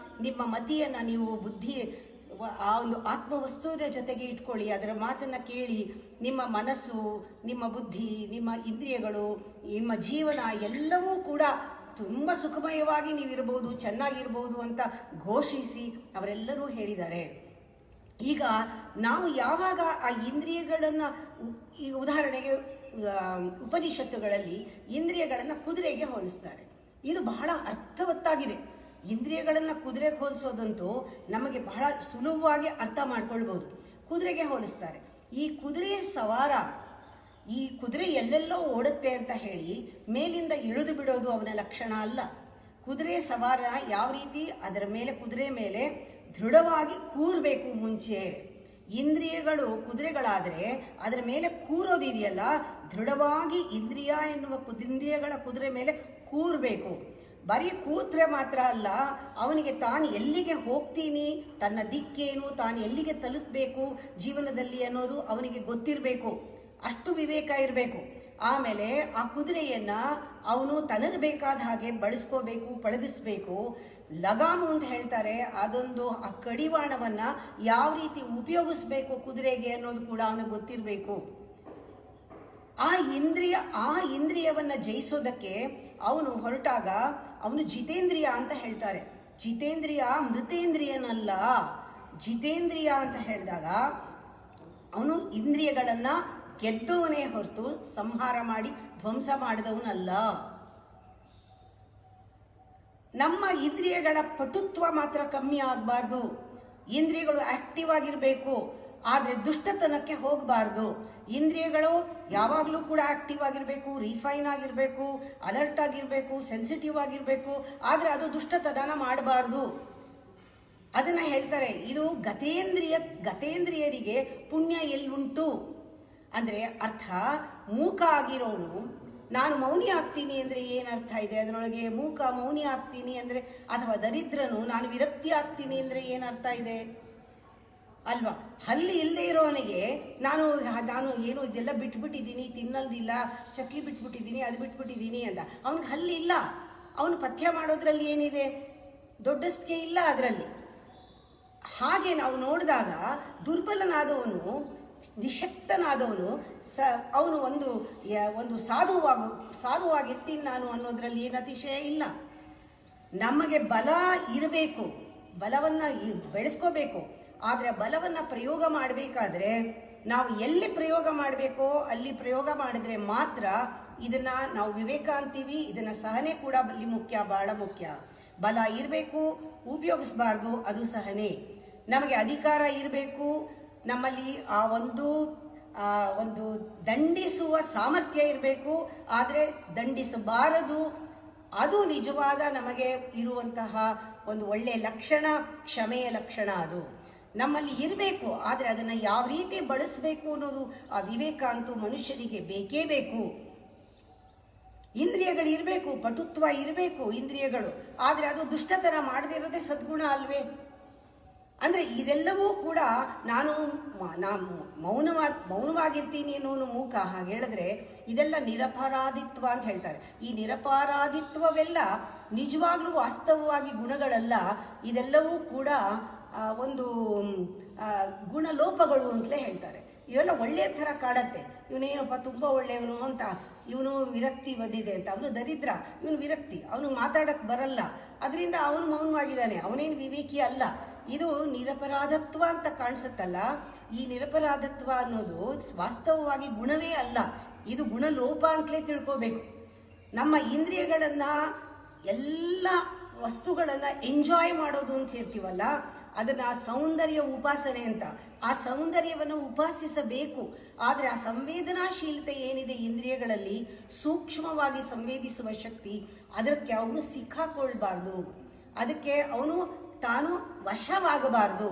ನಿಮ್ಮ ಮತಿಯನ್ನ ನೀವು ಆ ಒಂದು ಆತ್ಮವಸ್ತುವಿನ ಜೊತೆಗೆ ಇಟ್ಕೊಳ್ಳಿ, ಅದರ ಮಾತನ್ನ ಕೇಳಿ ನಿಮ್ಮ ಮನಸ್ಸು, ನಿಮ್ಮ ಬುದ್ಧಿ, ನಿಮ್ಮ ಇಂದ್ರಿಯಗಳು, ನಿಮ್ಮ ಜೀವನ ಎಲ್ಲವೂ ಕೂಡ ತುಂಬ ಸುಖಮಯವಾಗಿ ನೀವಿರಬಹುದು, ಚೆನ್ನಾಗಿರ್ಬೋದು ಅಂತ ಘೋಷಿಸಿ ಅವರೆಲ್ಲರೂ ಹೇಳಿದ್ದಾರೆ. ಈಗ ನಾವು ಯಾವಾಗ ಆ ಇಂದ್ರಿಯಗಳನ್ನು, ಈಗ ಉದಾಹರಣೆಗೆ ಉಪನಿಷತ್ತುಗಳಲ್ಲಿ ಇಂದ್ರಿಯಗಳನ್ನು ಕುದುರೆಗೆ ಹೋಲಿಸ್ತಾರೆ. ಇದು ಬಹಳ ಅರ್ಥವತ್ತಾಗಿದೆ. ಇಂದ್ರಿಯಗಳನ್ನು ಕುದುರೆಗೆ ಹೋಲಿಸೋದಂತೂ ನಮಗೆ ಬಹಳ ಸುಲಭವಾಗಿ ಅರ್ಥ ಮಾಡ್ಕೊಳ್ಬಹುದು. ಕುದುರೆಗೆ ಹೋಲಿಸ್ತಾರೆ. ಈ ಕುದುರೆ ಸವಾರ, ಈ ಕುದುರೆ ಎಲ್ಲೆಲ್ಲೋ ಓಡುತ್ತೆ ಅಂತ ಹೇಳಿ ಮೇಲಿಂದ ಇಳಿದು ಬಿಡೋದು ಅವನ ಲಕ್ಷಣ ಅಲ್ಲ. ಕುದುರೆ ಸವಾರ ಯಾವ ರೀತಿ ಅದರ ಮೇಲೆ, ಕುದುರೆ ಮೇಲೆ ದೃಢವಾಗಿ ಕೂರಬೇಕು. ಮುಂಚೆ ಇಂದ್ರಿಯಗಳು ಕುದುರೆಗಳಾದರೆ ಅದರ ಮೇಲೆ ಕೂರೋದಿದೆಯಲ್ಲ, ದೃಢವಾಗಿ ಇಂದ್ರಿಯ ಎನ್ನುವ ಇಂದ್ರಿಯಗಳ ಕುದುರೆ ಮೇಲೆ ಕೂರಬೇಕು. ಬರೀ ಕೂತ್ರೆ ಮಾತ್ರ ಅಲ್ಲ, ಅವನಿಗೆ ತಾನು ಎಲ್ಲಿಗೆ ಹೋಗ್ತೀನಿ, ತನ್ನ ದಿಕ್ಕೇನು, ತಾನು ಎಲ್ಲಿಗೆ ತಲುಪಬೇಕು ಜೀವನದಲ್ಲಿ ಅನ್ನೋದು ಅವನಿಗೆ ಗೊತ್ತಿರಬೇಕು. ಅಷ್ಟು ವಿವೇಕ ಇರಬೇಕು. ಆಮೇಲೆ ಆ ಕುದುರೆಯನ್ನ ಅವನು ತನಗೆ ಬೇಕಾದ ಹಾಗೆ ಬಳಸ್ಕೋಬೇಕು, ಪಳಗಿಸ್ಬೇಕು. ಲಗಾಮು ಅಂತ ಹೇಳ್ತಾರೆ, ಅದೊಂದು ಆ ಕಡಿವಾಣವನ್ನ ಯಾವ ರೀತಿ ಉಪಯೋಗಿಸ್ಬೇಕು ಕುದುರೆಗೆ ಅನ್ನೋದು ಕೂಡ ಅವನಿಗೆ ಗೊತ್ತಿರಬೇಕು. ಆ ಇಂದ್ರಿಯವನ್ನ ಜಯಿಸೋದಕ್ಕೆ ಅವನು ಹೊರಟಾಗ ಅವನು ಜಿತೇಂದ್ರಿಯ ಅಂತ ಹೇಳ್ತಾರೆ. ಜಿತೇಂದ್ರಿಯ ಮೃತೇಂದ್ರಿಯನಲ್ಲ. ಜಿತೇಂದ್ರಿಯ ಅಂತ ಹೇಳಿದಾಗ ಅವನು ಇಂದ್ರಿಯಗಳನ್ನ ಗೆದ್ದವನೇ ಹೊರತು ಸಂಹಾರ ಮಾಡಿ ಧ್ವಂಸ ಮಾಡಿದವನಲ್ಲ. ನಮ್ಮ ಇಂದ್ರಿಯಗಳ ಪಟುತ್ವ ಮಾತ್ರ ಕಮ್ಮಿ ಆಗಬಾರ್ದು. ಇಂದ್ರಿಯಗಳು ಆಕ್ಟಿವ್ ಆಗಿರಬೇಕು, ಆದರೆ ದುಷ್ಟತನಕ್ಕೆ ಹೋಗಬಾರ್ದು. ಇಂದ್ರಿಯಗಳು ಯಾವಾಗಲೂ ಕೂಡ ಆಕ್ಟಿವ್ ಆಗಿರಬೇಕು, ರಿಫೈನ್ ಆಗಿರಬೇಕು, ಅಲರ್ಟ್ ಆಗಿರಬೇಕು, ಸೆನ್ಸಿಟಿವ್ ಆಗಿರಬೇಕು. ಆದರೆ ಅದು ದುಷ್ಟತನ ಮಾಡಬಾರ್ದು. ಅದನ್ನ ಹೇಳ್ತಾರೆ, ಇದು ಗತೇಂದ್ರಿಯರಿಗೆ ಪುಣ್ಯ ಎಲ್ಲುಂಟು ಅಂದ್ರೆ ಅರ್ಥ. ಮೂಕ ಆಗಿರೋನು ನಾನು ಮೌನಿ ಆಗ್ತೀನಿ ಅಂದ್ರೆ ಏನರ್ಥ ಇದೆ ಅದರೊಳಗೆ? ಮೂಕ ಮೌನಿ ಆಗ್ತೀನಿ ಅಂದ್ರೆ, ಅಥವಾ ದರಿದ್ರನು ನಾನು ವಿರಕ್ತಿ ಆಗ್ತೀನಿ ಅಂದ್ರೆ ಏನರ್ಥ ಇದೆ ಅಲ್ವಾ? ಹಲ್ಲಿ ಇಲ್ಲದೆ ಇರೋವನಿಗೆ ನಾನು ಏನು ಇದೆಲ್ಲ ಬಿಟ್ಬಿಟ್ಟಿದ್ದೀನಿ, ತಿನ್ನಲ್ದಿಲ್ಲ, ಚಕ್ಲಿ ಬಿಟ್ಬಿಟ್ಟಿದ್ದೀನಿ, ಅದು ಬಿಟ್ಬಿಟ್ಟಿದ್ದೀನಿ ಅಂತ. ಅವನಿಗೆ ಹಲ್ಲಿ ಇಲ್ಲ, ಅವನು ಪಥ್ಯ ಮಾಡೋದ್ರಲ್ಲಿ ಏನಿದೆ? ದೊಡ್ಡಸ್ಗೆ ಇಲ್ಲ ಅದರಲ್ಲಿ. ಹಾಗೆ ನಾವು ನೋಡಿದಾಗ ದುರ್ಬಲನಾದವನು, ನಿಶಕ್ತನಾದವನು ಅವನು ಒಂದು ಸಾಧುವಾಗಿರ್ತೀನಿ ನಾನು ಅನ್ನೋದ್ರಲ್ಲಿ ಏನು ಅತಿಶಯ ಇಲ್ಲ. ನಮಗೆ ಬಲ ಇರಬೇಕು, ಬಲವನ್ನ ಬೆಳೆಸ್ಕೋಬೇಕು. ಆದರೆ ಬಲವನ್ನ ಪ್ರಯೋಗ ಮಾಡಬೇಕಾದ್ರೆ ನಾವು ಎಲ್ಲಿ ಪ್ರಯೋಗ ಮಾಡಬೇಕೋ ಅಲ್ಲಿ ಪ್ರಯೋಗ ಮಾಡಿದ್ರೆ ಮಾತ್ರ ಇದನ್ನ ನಾವು ವಿವೇಕ ಅಂತೀವಿ. ಇದನ್ನ ಸಹನೆ ಕೂಡ ಅಲ್ಲಿ ಮುಖ್ಯ, ಬಹಳ ಮುಖ್ಯ. ಬಲ ಇರಬೇಕು, ಉಪಯೋಗಿಸಬಾರ್ದು, ಅದು ಸಹನೆ. ನಮಗೆ ಅಧಿಕಾರ ಇರಬೇಕು, ನಮ್ಮಲ್ಲಿ ಆ ಒಂದು ದಂಡಿಸುವ ಸಾಮರ್ಥ್ಯ ಇರಬೇಕು, ಆದರೆ ದಂಡಿಸಬಾರದು. ಅದು ನಿಜವಾದ ನಮಗೆ ಇರುವಂತಹ ಒಂದು ಒಳ್ಳೆಯ ಲಕ್ಷಣ, ಕ್ಷಮೆಯ ಲಕ್ಷಣ. ಅದು ನಮ್ಮಲ್ಲಿ ಇರಬೇಕು. ಆದರೆ ಅದನ್ನು ಯಾವ ರೀತಿ ಬಳಸಬೇಕು ಅನ್ನೋದು ಆ ವಿವೇಕ ಅಂತೂ ಮನುಷ್ಯನಿಗೆ ಬೇಕೇ ಬೇಕು. ಇಂದ್ರಿಯಗಳು ಇರಬೇಕು, ಪಟುತ್ವ ಇರಬೇಕು ಇಂದ್ರಿಯಗಳು. ಆದರೆ ಅದು ದುಷ್ಟತನ ಮಾಡದೇ ಇರೋದೇ ಸದ್ಗುಣ ಅಲ್ವೇ? ಅಂದ್ರೆ ಇದೆಲ್ಲವೂ ಕೂಡ ನಾನು ಮೌನವಾಗಿರ್ತೀನಿ ಅನ್ನೋನು ಮೂಕ. ಹಾಗೆ ಹೇಳಿದ್ರೆ ಇದೆಲ್ಲ ನಿರಪರಾಧಿತ್ವ ಅಂತ ಹೇಳ್ತಾರೆ. ಈ ನಿರಪರಾಧಿತ್ವವೆಲ್ಲ ನಿಜವಾಗ್ಲೂ ವಾಸ್ತವವಾಗಿ ಗುಣಗಳಲ್ಲ. ಇದೆಲ್ಲವೂ ಕೂಡ ಒಂದು ಗುಣಲೋಪಗಳು ಅಂತಲೇ ಹೇಳ್ತಾರೆ. ಇವೆಲ್ಲ ಒಳ್ಳೆಯ ಥರ ಕಾಡತ್ತೆ. ಇವನೇನಪ್ಪ ತುಂಬ ಒಳ್ಳೆಯವನು ಅಂತ, ಇವನು ವಿರಕ್ತಿ ಬಂದಿದೆ ಅಂತ, ಅವನು ದರಿದ್ರ, ಇವನು ವಿರಕ್ತಿ, ಅವನು ಮಾತಾಡಕ್ ಬರಲ್ಲ, ಅದರಿಂದ ಅವನು ಮೌನವಾಗಿದ್ದಾನೆ, ಅವನೇನು ವಿವೇಕಿ ಅಲ್ಲ. ಇದು ನಿರಪರಾಧತ್ವ ಅಂತ ಕಾಣಿಸುತ್ತಲ್ಲ. ಈ ನಿರಪರಾಧತ್ವ ಅನ್ನೋದು ವಾಸ್ತವವಾಗಿ ಗುಣವೇ ಅಲ್ಲ, ಇದು ಗುಣಲೋಪ ಅಂತಲೇ ತಿಳ್ಕೋಬೇಕು. ನಮ್ಮ ಇಂದ್ರಿಯಗಳನ್ನ, ಎಲ್ಲ ವಸ್ತುಗಳನ್ನ ಎಂಜಾಯ್ ಮಾಡೋದು ಅಂತ ಹೇಳ್ತೀವಲ್ಲ, ಅದನ್ನ ಸೌಂದರ್ಯ ಉಪಾಸನೆ ಅಂತ. ಆ ಸೌಂದರ್ಯವನ್ನು ಉಪಾಸಿಸಬೇಕು. ಆದರೆ ಆ ಸಂವೇದನಾಶೀಲತೆ ಏನಿದೆ ಇಂದ್ರಿಯಗಳಲ್ಲಿ, ಸೂಕ್ಷ್ಮವಾಗಿ ಸಂವೇದಿಸುವ ಶಕ್ತಿ, ಅದಕ್ಕೆ ಅವನು ಸಿಕ್ಕಾಕೊಳ್ಬಾರ್ದು. ಅದಕ್ಕೆ ಅವನು ತಾನು ವಶವಾಗಬಾರ್ದು.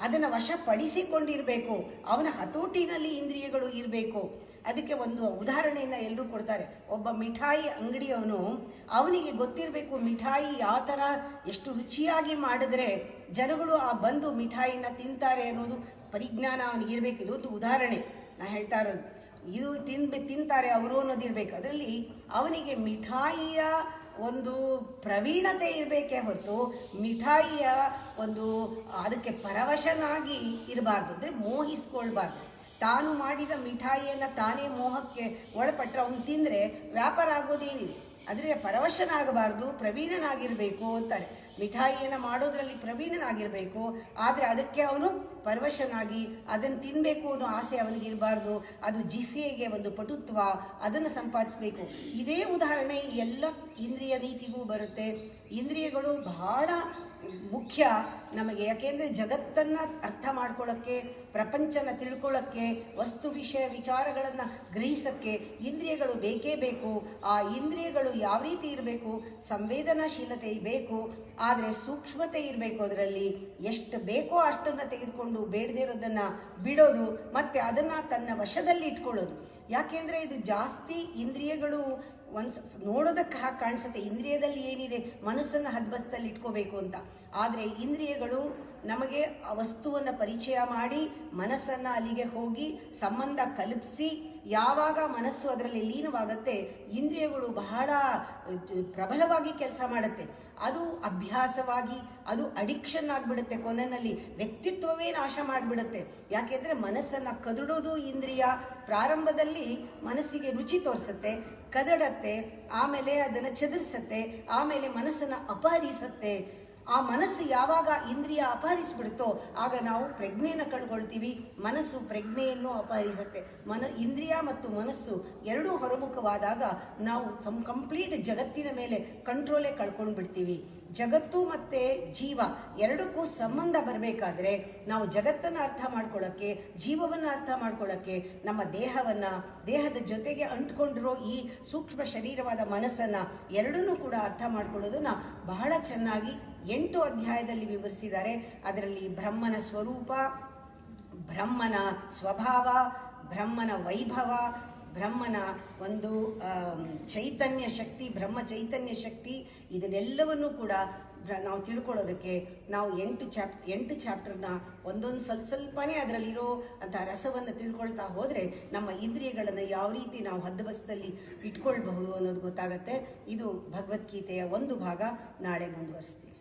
ಅದನ್ನು ವಶಪಡಿಸಿಕೊಂಡಿರಬೇಕು. ಅವನ ಹತೋಟಿನಲ್ಲಿ ಇಂದ್ರಿಯಗಳು ಇರಬೇಕು. ಅದಕ್ಕೆ ಒಂದು ಉದಾಹರಣೆಯನ್ನು ಎಲ್ಲರೂ ಕೊಡ್ತಾರೆ. ಒಬ್ಬ ಮಿಠಾಯಿ ಅಂಗಡಿಯವನು, ಅವನಿಗೆ ಗೊತ್ತಿರಬೇಕು ಮಿಠಾಯಿ ಯಾವ ಥರ ಎಷ್ಟು ರುಚಿಯಾಗಿ ಮಾಡಿದ್ರೆ ಜನಗಳು ಆ ಬಂದು ಮಿಠಾಯಿನ ತಿಂತಾರೆ ಅನ್ನೋದು ಪರಿಜ್ಞಾನ ಅವನಿಗಿರ್ಬೇಕು. ಇದೊಂದು ಉದಾಹರಣೆ ನಾ ಹೇಳ್ತಾ ಇರೋದು. ಇದು ತಿಂತಾರೆ ಅವರು ಅನ್ನೋದಿರ್ಬೇಕು. ಅದರಲ್ಲಿ ಅವನಿಗೆ ಮಿಠಾಯಿಯ ಒಂದು ಪ್ರವೀಣತೆ ಇರಬೇಕೇ ಹೊರತು ಮಿಠಾಯಿಯ ಒಂದು ಅದಕ್ಕೆ ಪರವಶನಾಗಿ ಇರಬಾರ್ದು, ಅಂದರೆ ಮೋಹಿಸ್ಕೊಳ್ಬಾರ್ದು. ತಾನು ಮಾಡಿದ ಮಿಠಾಯಿಯನ್ನು ತಾನೇ ಮೋಹಕ್ಕೆ ಒಳಪಟ್ಟರೆ ಅವನು ತಿಂದರೆ ವ್ಯಾಪಾರ ಆಗೋದೇನಿದೆ, ಆದರೆ ಪರವಶನಾಗಬಾರ್ದು, ಪ್ರವೀಣನಾಗಿರಬೇಕು ಅಂತಾರೆ. ಮಿಠಾಯಿಯನ್ನು ಮಾಡೋದ್ರಲ್ಲಿ ಪ್ರವೀಣನಾಗಿರಬೇಕು, ಆದರೆ ಅದಕ್ಕೆ ಅವನು ಪರವಶನಾಗಿ ಅದನ್ನು ತಿನ್ನಬೇಕು ಅನ್ನೋ ಆಸೆ ಅವನಿಗಿರಬಾರ್ದು. ಅದು ಜಿಫ್ಯೆಗೆ ಒಂದು ಪಟುತ್ವ, ಅದನ್ನು ಸಂಪಾದಿಸಬೇಕು. ಇದೇ ಉದಾಹರಣೆ ಎಲ್ಲ ಇಂದ್ರಿಯ ನೀತಿಗೂ ಬರುತ್ತೆ. ಇಂದ್ರಿಯಗಳು ಬಹಳ ಮುಖ್ಯ ನಮಗೆ, ಯಾಕೆಂದರೆ ಜಗತ್ತನ್ನು ಅರ್ಥ ಮಾಡ್ಕೊಳ್ಳೋಕ್ಕೆ, ಪ್ರಪಂಚನ ತಿಳ್ಕೊಳ್ಳೋಕ್ಕೆ, ವಸ್ತು ವಿಷಯ ವಿಚಾರಗಳನ್ನು ಗ್ರಹಿಸೋಕ್ಕೆ ಇಂದ್ರಿಯಗಳು ಬೇಕೇ ಬೇಕು. ಆ ಇಂದ್ರಿಯಗಳು ಯಾವ ರೀತಿ ಇರಬೇಕು? ಸಂವೇದನಾಶೀಲತೆ ಬೇಕು, ಆದರೆ ಸೂಕ್ಷ್ಮತೆ ಇರಬೇಕು. ಅದರಲ್ಲಿ ಎಷ್ಟು ಬೇಕೋ ಅಷ್ಟನ್ನು ತೆಗೆದುಕೊಂಡು ಬೇಡದೇ ಇರೋದನ್ನು ಬಿಡೋದು, ಮತ್ತು ಅದನ್ನು ತನ್ನ ವಶದಲ್ಲಿ ಇಟ್ಕೊಳ್ಳೋದು. ಯಾಕೆಂದರೆ ಇದು ಜಾಸ್ತಿ ಇಂದ್ರಿಯಗಳು ನೋಡೋದಕ್ಕೆ ಹಾಗೆ ಕಾಣಿಸುತ್ತೆ, ಇಂದ್ರಿಯದಲ್ಲಿ ಏನಿದೆ, ಮನಸ್ಸನ್ನು ಹದ್ಬಸ್ತಲ್ಲಿ ಇಟ್ಕೋಬೇಕು ಅಂತ. ಆದರೆ ಇಂದ್ರಿಯಗಳು ನಮಗೆ ಆ ವಸ್ತುವನ್ನು ಪರಿಚಯ ಮಾಡಿ ಮನಸ್ಸನ್ನು ಅಲ್ಲಿಗೆ ಹೋಗಿ ಸಂಬಂಧ ಕಲ್ಪಿಸಿ, ಯಾವಾಗ ಮನಸ್ಸು ಅದರಲ್ಲಿ ಲೀನವಾಗುತ್ತೆ ಇಂದ್ರಿಯಗಳು ಬಹಳ ಪ್ರಬಲವಾಗಿ ಕೆಲಸ ಮಾಡುತ್ತೆ. ಅದು ಅಭ್ಯಾಸವಾಗಿ ಅದು ಅಡಿಕ್ಷನ್ ಆಗಿಬಿಡುತ್ತೆ. ಕೊನೆಯಲ್ಲಿ ವ್ಯಕ್ತಿತ್ವವೇ ನಾಶ ಮಾಡಿಬಿಡುತ್ತೆ. ಯಾಕೆಂದರೆ ಮನಸ್ಸನ್ನು ಕದಡೋದು ಇಂದ್ರಿಯ. ಪ್ರಾರಂಭದಲ್ಲಿ ಮನಸ್ಸಿಗೆ ರುಚಿ ತೋರಿಸುತ್ತೆ, ಕದಡತ್ತೆ, ಆಮೇಲೆ ಅದನ್ನು ಚದುರಿಸುತ್ತೆ, ಆಮೇಲೆ ಮನಸ್ಸನ್ನು ಅಪಹರಿಸುತ್ತೆ. ಆ ಮನಸ್ಸು ಯಾವಾಗ ಇಂದ್ರಿಯ ಅಪಹರಿಸ್ಬಿಡುತ್ತೋ ಆಗ ನಾವು ಪ್ರಜ್ಞೆಯನ್ನು ಕಳ್ಕೊಳ್ತೀವಿ. ಮನಸ್ಸು ಪ್ರಜ್ಞೆಯನ್ನು ಅಪಹರಿಸುತ್ತೆ. ಇಂದ್ರಿಯ ಮತ್ತು ಮನಸ್ಸು ಎರಡೂ ಹೊರಮುಖವಾದಾಗ ನಾವು ಕಂಪ್ಲೀಟ್ ಜಗತ್ತಿನ ಮೇಲೆ ಕಂಟ್ರೋಲೇ ಕಳ್ಕೊಂಡು ಬಿಡ್ತೀವಿ. ಜಗತ್ತು ಮತ್ತು ಜೀವ ಎರಡಕ್ಕೂ ಸಂಬಂಧ ಬರಬೇಕಾದ್ರೆ ನಾವು ಜಗತ್ತನ್ನು ಅರ್ಥ ಮಾಡ್ಕೊಳ್ಳೋಕ್ಕೆ, ಜೀವವನ್ನು ಅರ್ಥ ಮಾಡ್ಕೊಳ್ಳೋಕ್ಕೆ, ನಮ್ಮ ದೇಹದ ಜೊತೆಗೆ ಅಂಟ್ಕೊಂಡಿರೋ ಈ ಸೂಕ್ಷ್ಮ ಶರೀರವಾದ ಮನಸ್ಸನ್ನು ಎರಡನ್ನೂ ಕೂಡ ಅರ್ಥ ಮಾಡ್ಕೊಳ್ಳೋದನ್ನು ಬಹಳ ಚೆನ್ನಾಗಿ 8 ಅಧ್ಯಾಯದಲ್ಲಿ ವಿವರಿಸಿದ್ದಾರೆ. ಅದರಲ್ಲಿ ಬ್ರಹ್ಮನ ಸ್ವರೂಪ, ಬ್ರಹ್ಮನ ಸ್ವಭಾವ, ಬ್ರಹ್ಮನ ವೈಭವ, ಬ್ರಹ್ಮನ ಒಂದು ಚೈತನ್ಯ ಶಕ್ತಿ, ಬ್ರಹ್ಮ ಚೈತನ್ಯ ಶಕ್ತಿ, ಇದನ್ನೆಲ್ಲವನ್ನೂ ಕೂಡ ನಾವು ತಿಳ್ಕೊಳ್ಳೋದಕ್ಕೆ ನಾವು 8 ಚಾಪ್ಟರ್ನ ಒಂದೊಂದು ಸ್ವಲ್ಪನೇ ಅದರಲ್ಲಿರೋ ಅಂಥ ರಸವನ್ನು ತಿಳ್ಕೊಳ್ತಾ ಹೋದರೆ ನಮ್ಮ ಇಂದ್ರಿಯಗಳನ್ನು ಯಾವ ರೀತಿ ನಾವು ಹದ್ದುಬಸ್ತಲ್ಲಿ ಇಟ್ಕೊಳ್ಬಹುದು ಅನ್ನೋದು ಗೊತ್ತಾಗತ್ತೆ. ಇದು ಭಗವದ್ಗೀತೆಯ ಒಂದು ಭಾಗ. ನಾಳೆ ಮುಂದುವರಿಸ್ತೀವಿ.